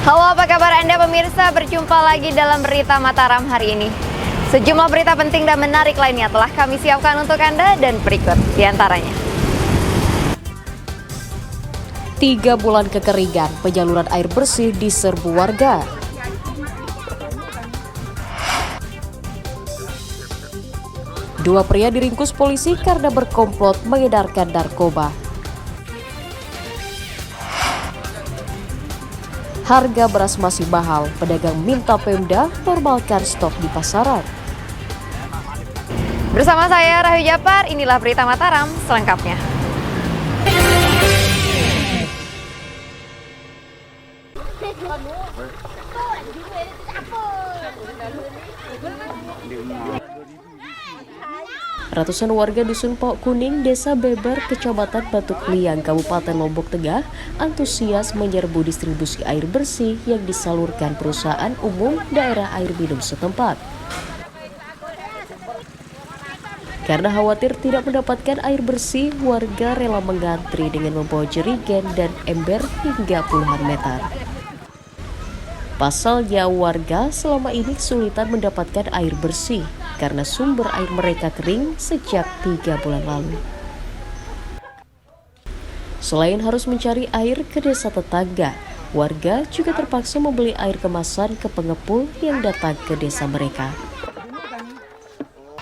Halo, apa kabar Anda pemirsa? Berjumpa lagi dalam Berita Mataram hari ini. Sejumlah berita penting dan menarik lainnya telah kami siapkan untuk Anda dan berikut diantaranya. 3 bulan kekeringan, penyaluran air bersih diserbu warga. Dua pria diringkus polisi karena berkomplot mengedarkan narkoba. Harga beras masih mahal, pedagang minta Pemda normalkan stok di pasaran. Bersama saya Rahayu Japar, inilah Berita Mataram selengkapnya. Ratusan warga Dusun Pok Kuning, Desa Beber, Kecamatan Batu Kliang, Kabupaten Lombok Tengah, antusias menyerbu distribusi air bersih yang disalurkan perusahaan umum daerah air minum setempat. Karena khawatir tidak mendapatkan air bersih, warga rela mengantri dengan membawa jerigen dan ember hingga puluhan meter. Pasalnya, warga selama ini kesulitan mendapatkan air bersih karena sumber air mereka kering sejak 3 bulan lalu. Selain harus mencari air ke desa tetangga, warga juga terpaksa membeli air kemasan ke pengepul yang datang ke desa mereka.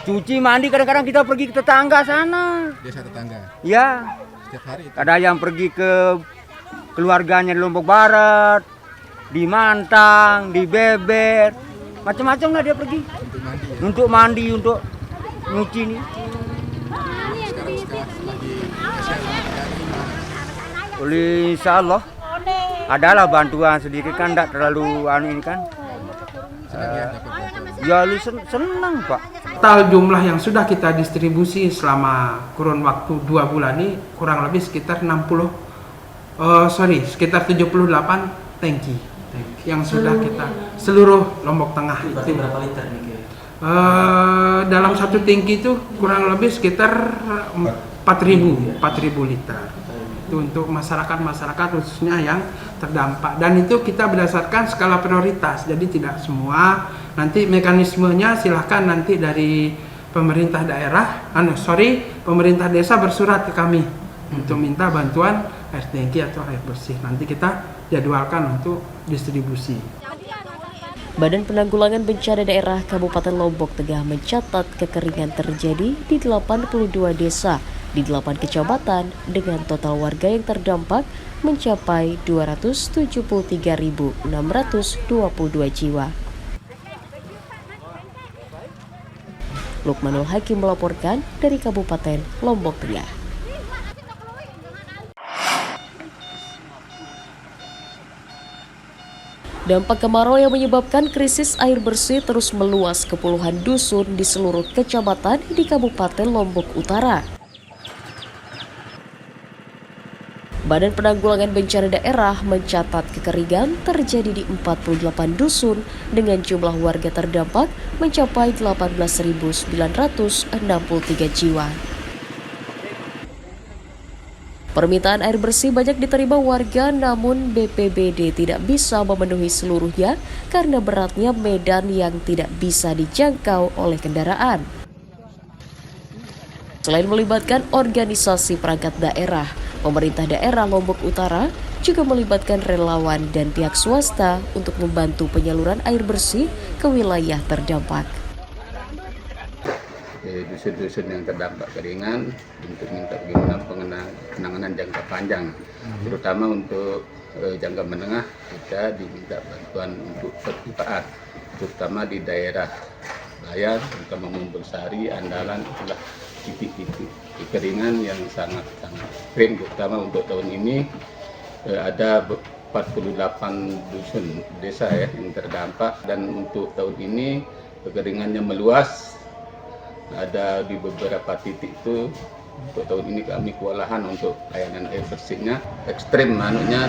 Cuci mandi kadang-kadang kita pergi ke tetangga sana. Desa tetangga? Ya. Setiap hari itu? Ada yang pergi ke keluarganya di Lombok Barat, di Mantang, di Beber, macam-macam lah dia pergi. Untuk mandi, untuk nyuci nih. Sekarang lagi Oleh insya Allah adalah bantuan sedikit kan, tidak terlalu ini kan. Ya lu senang Pak. Total jumlah yang sudah kita distribusi selama kurun waktu 2 bulan ini kurang lebih sekitar 78 tangki yang sudah kita seluruh Lombok Tengah. Berarti berapa liter nih? Dalam satu tangki itu kurang lebih sekitar 4.000 liter. Itu untuk masyarakat khususnya yang terdampak, dan itu kita berdasarkan skala prioritas, jadi tidak semua. Nanti mekanismenya silahkan nanti dari pemerintah daerah, pemerintah desa bersurat ke kami untuk minta bantuan air tangki atau air bersih. Nanti kita jadwalkan untuk distribusi. Badan Penanggulangan Bencana Daerah Kabupaten Lombok Tengah mencatat kekeringan terjadi di 82 desa di 8 kecamatan dengan total warga yang terdampak mencapai 273.622 jiwa. Lukmanul Hakim melaporkan dari Kabupaten Lombok Tengah. Dampak kemarau yang menyebabkan krisis air bersih terus meluas ke puluhan dusun di seluruh kecamatan di Kabupaten Lombok Utara. Badan Penanggulangan Bencana Daerah mencatat kekeringan terjadi di 48 dusun dengan jumlah warga terdampak mencapai 18.963 jiwa. Permintaan air bersih banyak diterima warga, namun BPBD tidak bisa memenuhi seluruhnya karena beratnya medan yang tidak bisa dijangkau oleh kendaraan. Selain melibatkan organisasi perangkat daerah, pemerintah daerah Lombok Utara juga melibatkan relawan dan pihak swasta untuk membantu penyaluran air bersih ke wilayah terdampak. Dusun-dusun yang terdampak keringan untuk minta bagaimana penanganan jangka panjang, terutama untuk jangka menengah kita diminta bantuan untuk perpipaan, terutama di daerah Bayan, terutama Mumbulsari, Andalan, itulah titik-titik kekeringan yang sangat kering, terutama untuk tahun ini ada 48 dusun desa yang terdampak, dan untuk tahun ini kekeringannya meluas. Ada di beberapa titik itu untuk tahun ini kami kewalahan untuk layanan air bersihnya ekstrim,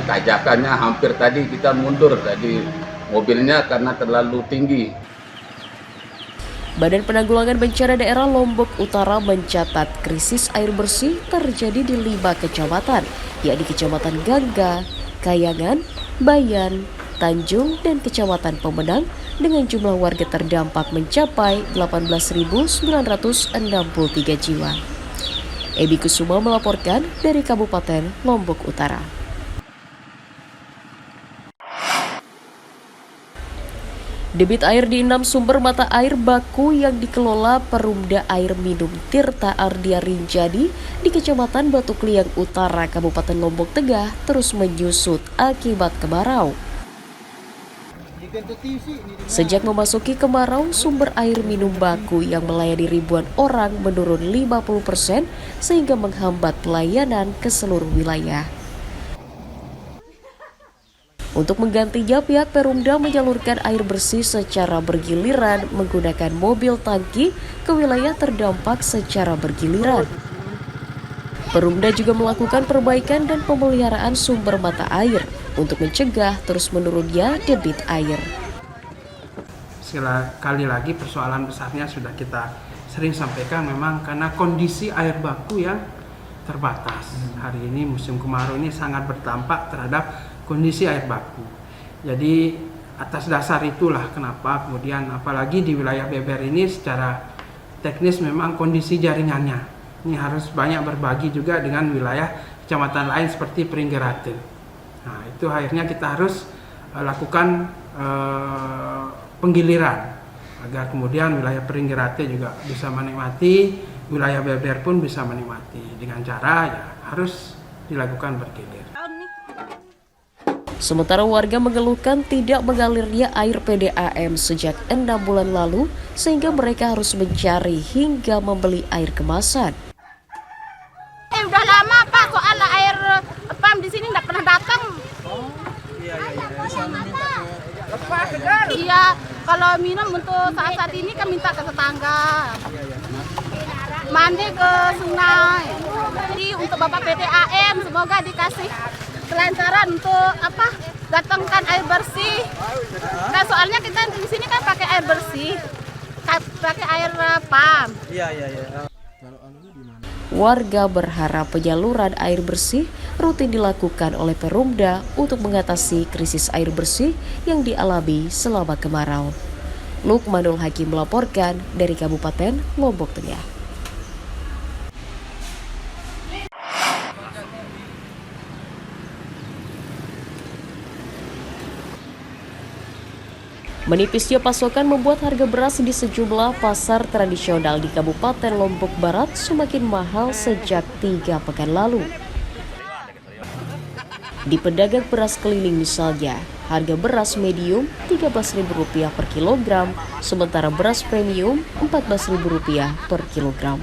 tajakannya hampir tadi kita mundur tadi mobilnya karena terlalu tinggi. Badan Penanggulangan Bencana Daerah Lombok Utara mencatat krisis air bersih terjadi di 5 kecamatan, yakni Kecamatan Gangga, Kayangan, Bayan, Tanjung, dan Kecamatan Pemenang dengan jumlah warga terdampak mencapai 18.963 jiwa. Ebi Kusuma melaporkan dari Kabupaten Lombok Utara. Debit air di 6 sumber mata air baku yang dikelola Perumda Air Minum Tirta Ardia Rinjani di Kecamatan Batu Kliang Utara, Kabupaten Lombok Tengah terus menyusut akibat kemarau. Sejak memasuki kemarau, sumber air minum baku yang melayani ribuan orang menurun 50% sehingga menghambat pelayanan ke seluruh wilayah. Untuk menggantinya, pihak Perumda menyalurkan air bersih secara bergiliran menggunakan mobil tangki ke wilayah terdampak secara bergiliran. Perumda juga melakukan perbaikan dan pemeliharaan sumber mata air untuk mencegah terus menurunnya debit air. Sekali lagi persoalan besarnya sudah kita sering sampaikan, memang karena kondisi air baku yang terbatas. Hari ini musim kemarau ini sangat berdampak terhadap kondisi air baku. Jadi atas dasar itulah kenapa kemudian apalagi di wilayah Beber ini secara teknis memang kondisi jaringannya ini harus banyak berbagi juga dengan wilayah kecamatan lain seperti Pringgerate. Nah, itu akhirnya kita harus lakukan penggiliran agar kemudian wilayah Pringgerate juga bisa menikmati, wilayah Beber pun bisa menikmati dengan cara ya harus dilakukan bergilir. Sementara warga mengeluhkan tidak mengalirnya air PDAM sejak 6 bulan lalu sehingga mereka harus mencari hingga membeli air kemasan. Udah lama Pak, soal air PAM di sini nggak pernah datang. Iya, kalau minum untuk saat ini kan minta ke tetangga. Mandi ke sungai. Jadi untuk Bapak PDAM semoga dikasih kelancaran untuk datangkan air bersih. Nah, soalnya kita di sini kan pakai air bersih, pakai air PAM. Iya. Warga berharap penyaluran air bersih rutin dilakukan oleh Perumda untuk mengatasi krisis air bersih yang dialami selama kemarau. Lukmanul Hakim melaporkan dari Kabupaten Lombok Tengah. Menipisnya pasokan membuat harga beras di sejumlah pasar tradisional di Kabupaten Lombok Barat semakin mahal sejak 3 pekan lalu. Di pedagang beras keliling misalnya, harga beras medium Rp13.000 per kilogram, sementara beras premium Rp14.000 per kilogram.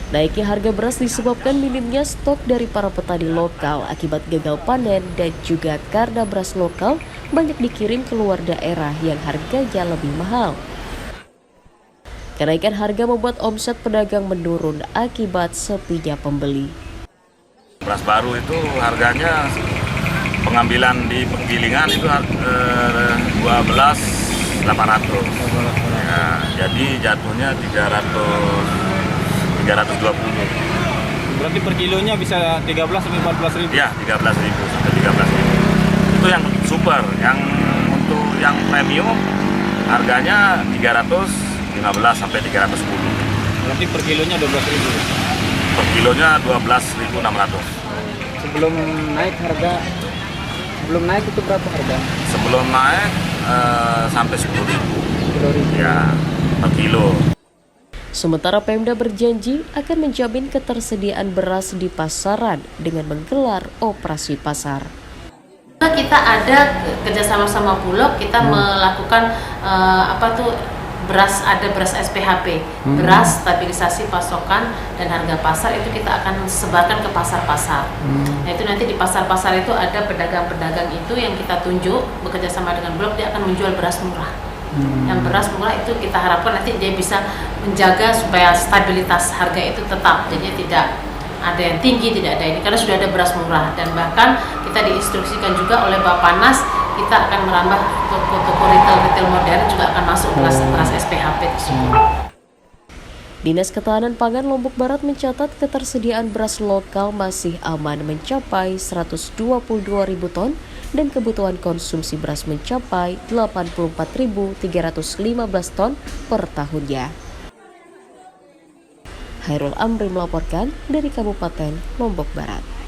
Naiknya harga beras disebabkan minimnya stok dari para petani lokal akibat gagal panen dan juga karena beras lokal banyak dikirim ke luar daerah yang harganya lebih mahal. Kenaikan harga membuat omset pedagang menurun akibat sepinya pembeli. Beras baru itu harganya pengambilan di penggilingan itu 12.800. Ya, jadi jatuhnya 320. Berarti per kilonya bisa 13 sampai 14 ribu? Ya, 13.000 sampai 13.000. Itu yang super. Yang untuk yang premium harganya 315 sampai 310. Berarti per kilonya 12 ribu? Per kilonya 12.600. Sebelum naik itu berapa harga? Sebelum naik sampai 10.000. Ya, per kilo. Sementara Pemda berjanji akan menjamin ketersediaan beras di pasaran dengan menggelar operasi pasar. Kita ada kerjasama sama Bulog, kita melakukan beras SPHP, beras stabilisasi pasokan dan harga pasar itu kita akan sebarkan ke pasar-pasar. Nah, itu nanti di pasar-pasar itu ada pedagang-pedagang itu yang kita tunjuk bekerja sama dengan Bulog, dia akan menjual beras murah. Yang beras murah itu kita harapkan nanti dia bisa menjaga supaya stabilitas harga itu tetap, jadi tidak ada yang tinggi, tidak ada ini, karena sudah ada beras murah. Dan bahkan kita diinstruksikan juga oleh Bappenas, kita akan merambah toko-toko retail modern juga akan masuk beras SPHP tersebut. Dinas Ketahanan Pangan Lombok Barat mencatat ketersediaan beras lokal masih aman mencapai 122.000 ton dan kebutuhan konsumsi beras mencapai 84.315 ton per tahunnya. Hairul Amri melaporkan dari Kabupaten Lombok Barat.